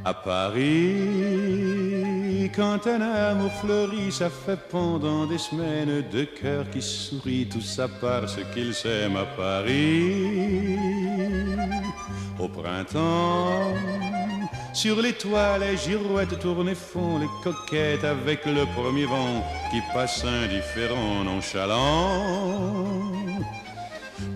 À Paris, quand un amour fleurit, ça fait pendant des semaines deux cœurs qui sourient, tout ça parce qu'ils s'aiment à Paris. Au printemps, sur les toits, les girouettes tournent et font les coquettes avec le premier vent qui passe indifférent, nonchalant.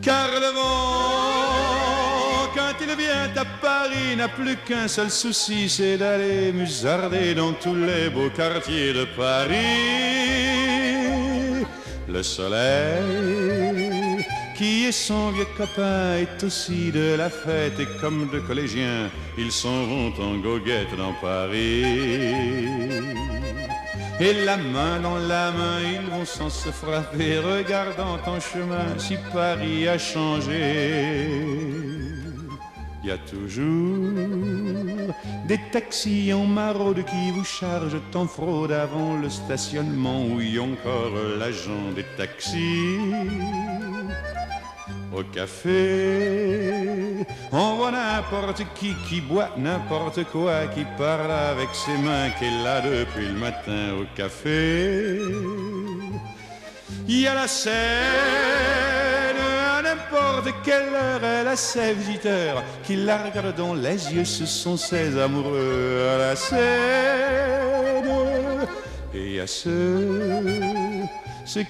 Car le vent, quand il vient à Paris, n'a plus qu'un seul souci, c'est d'aller musarder dans tous les beaux quartiers de Paris. Le soleil, qui est son vieux copain, est aussi de la fête, et comme deux collégiens, ils s'en vont en goguette dans Paris. Et la main dans la main, ils vont sans se frapper, regardant en chemin si Paris a changé. Il y a toujours des taxis en maraude qui vous chargent en fraude avant le stationnement, où y a encore l'agent des taxis. Au café, on voit n'importe qui boit n'importe quoi, qui parle avec ses mains, qui est là depuis le matin au café. Il y a la scène, à n'importe quelle heure, elle a ses visiteurs qui la regardent dans les yeux, ce sont ses amoureux à la scène. Et il y a ceux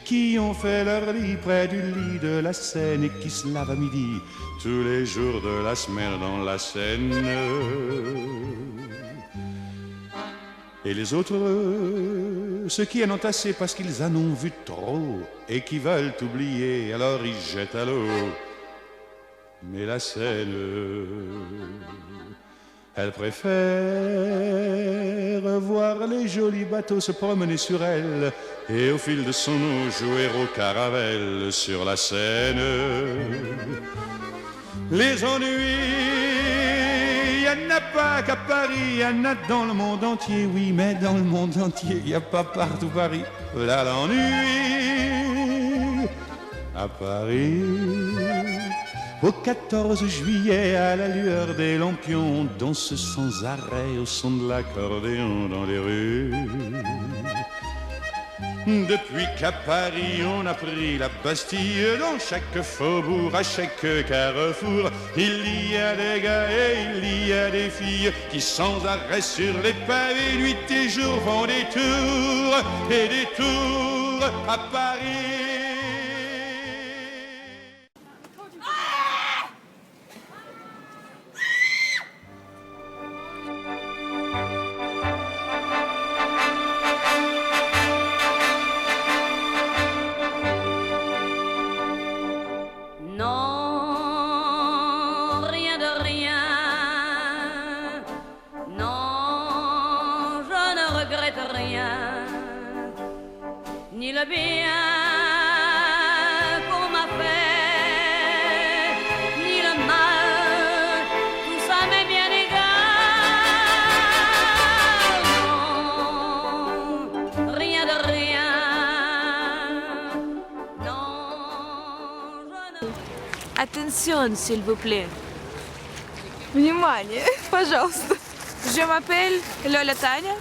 qui ont fait leur lit près du lit de la Seine et qui se lavent à midi tous les jours de la semaine dans la Seine. Et les autres, ceux qui en ont assez parce qu'ils en ont vu trop et qui veulent oublier, alors ils jettent à l'eau. Mais la Seine, elle préfère voir les jolis bateaux se promener sur elle et au fil de son eau jouer au caravelle sur la Seine. Les ennuis, il n'y en a pas qu'à Paris, il y en a dans le monde entier, oui, mais dans le monde entier, il n'y a pas partout Paris. Là l'ennui, à Paris. Au 14 juillet, à la lueur des lampions, on danse sans arrêt au son de l'accordéon dans les rues. Depuis qu'à Paris on a pris la Bastille, dans chaque faubourg, à chaque carrefour, il y a des gars et il y a des filles qui sans arrêt sur les pavés, nuit et jour, font des tours et des tours à Paris. Ni le bien qu'on m'a fait, ni le mal, tout ça m'est bien égal. Non, rien de rien. Non, je ne... Attention, s'il vous plaît. Внимание, пожалуйста. Je m'appelle Lola Tanya.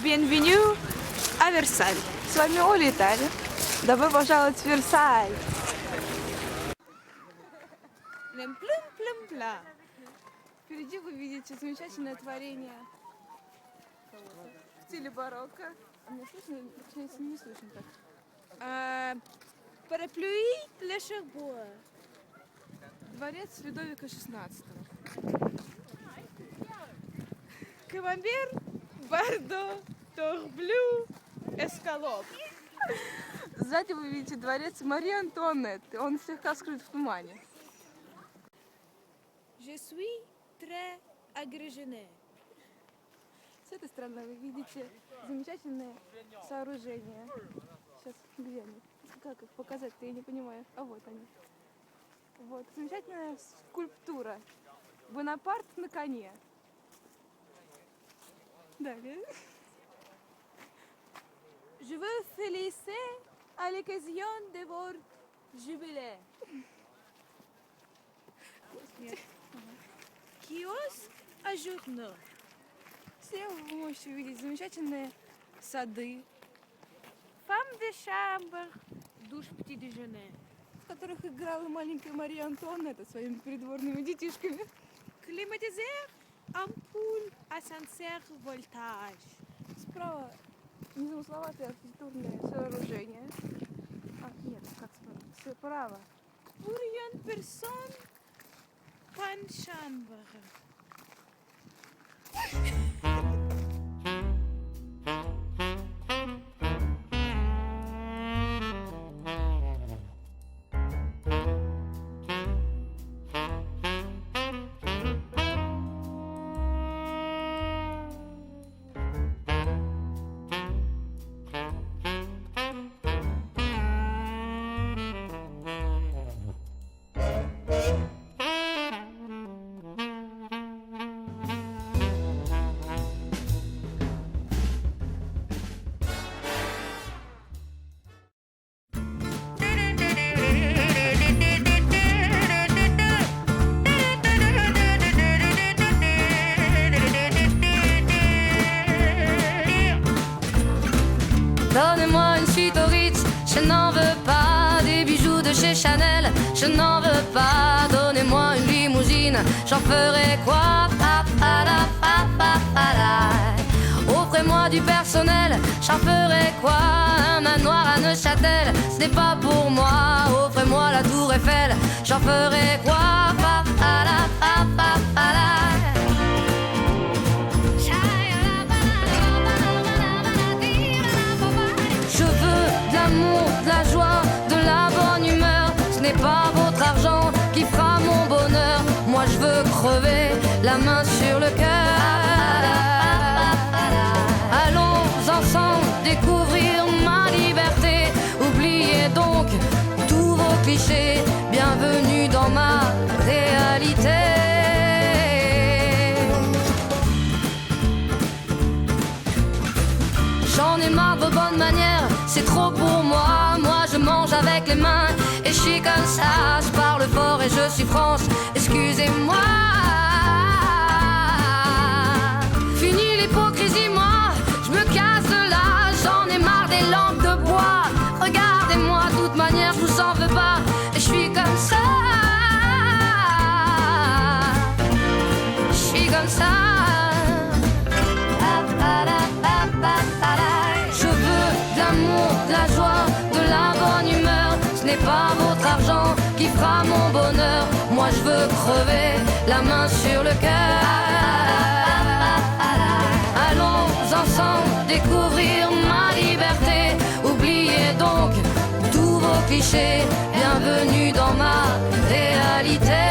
Bienvenue à Versailles. С вами Оля и Таня. Добро пожаловать в Версаль. Плым-плым-плым-пля. Впереди вы видите замечательное творение в стиле барокко. А мне слышно? Точнее, не слышно так. Parapluie Le Cherbourg. Дворец Людовика XVI. Камамбер, Бардо, Торблю, Эскалоп. Сзади вы видите дворец Марии Антуанетты. Он слегка скрыт в тумане. Je suis très agrégé. С этой стороны вы видите замечательные сооружения. Сейчас, где они? Как их показать-то, я не понимаю. А вот они. Вот, замечательная скульптура. Бонапарт на коне. Далее. Je veux féliciter à l'occasion de votre jubilé. Kiosque à Ажурно. Слева вы можете увидеть замечательные сады, Фам де шамбр. Душ пти déjeuner. в которых играла маленькая Мария Антуанетта своими придворными детишками. Климатизер. Ампуль. Асансер. Voltage. Справа незамысловатое архитектурное сооружение. Нет, как справа? Pour une personne. Pan chambre. Donnez-moi une suite au Ritz, je n'en veux pas. Des bijoux de chez Chanel, je n'en veux pas. Donnez-moi une limousine, j'en ferai quoi? Offrez-moi du personnel, j'en ferai quoi? Un manoir à Neuchâtel, ce n'est pas pour moi. Offrez-moi la tour Eiffel, j'en ferai quoi? Je veux de l'amour, de la joie, de la bonne humeur. Ce n'est pas votre argent qui fera mon bonheur. Moi je veux crever la main sur le cœur. Allons ensemble découvrir ma liberté. Oubliez donc tous vos clichés. Bienvenue dans ma réalité. J'en ai marre de vos bonnes manières, c'est trop pour moi. Moi je mange avec les mains et je suis comme ça. Je parle fort et je suis France, excusez-moi. Fini l'hypocrisie, moi je me casse de là. J'en ai marre des lampes de bois. Regardez-moi, de toute manière je vous en veux pas. Et je suis comme ça. Je suis comme ça. Je veux de l'amour, de la joie, de la bonne humeur. Ce n'est pas votre argent qui fera mon bonheur. Moi je veux crever la main sur le cœur. Allons ensemble découvrir ma liberté. Oubliez donc tous vos clichés. Bienvenue dans ma réalité.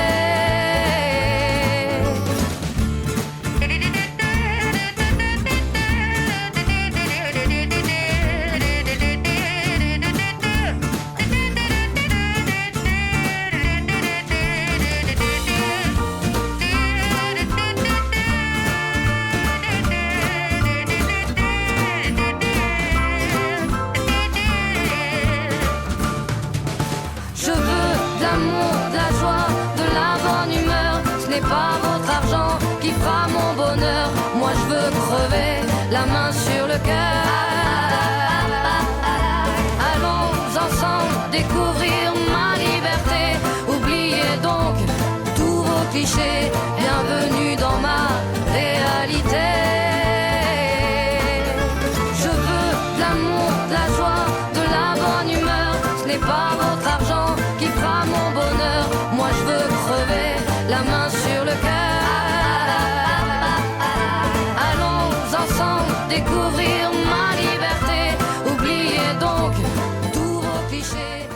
Pas votre argent qui fera mon bonheur. Moi je veux crever la main sur le cœur. Allons ensemble découvrir ma liberté. Oubliez donc tous vos clichés. Bienvenue dans ma réalité. Je veux de l'amour, de la joie, de la bonne humeur. Ce n'est pas votre argent qui fera mon bonheur. Moi je veux crever la main sur le cœur. Allons ensemble découvrir ma liberté. Oubliez donc tous vos clichés.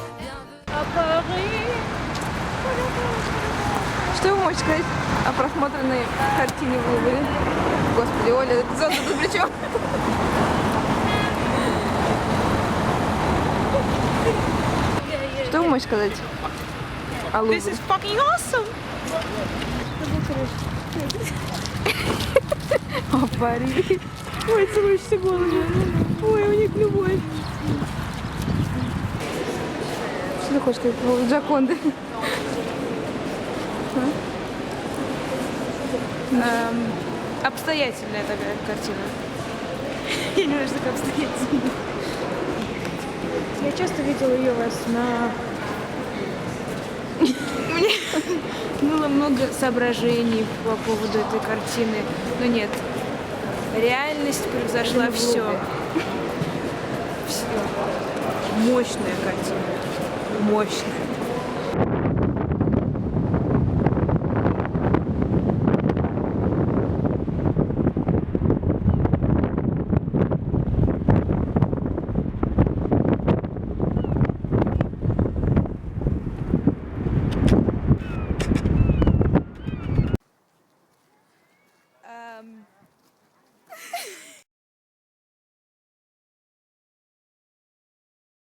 Что вы можете сказать о просмотренной картине в Лувре? Господи, Оля, ты зонт за плечом. Что вы можете сказать о Лувре? This is fucking awesome! О, Париж. Ой, слышите голову. Ой, у них любовь. Что ты хочешь сказать по поводу Джаконды? Обстоятельная такая картина. Я не знаю, что такое обстоятельная. Я часто видела ее у вас на... Было много соображений по поводу этой картины, но нет. Реальность превзошла все. Все. Мощная картина. Мощная.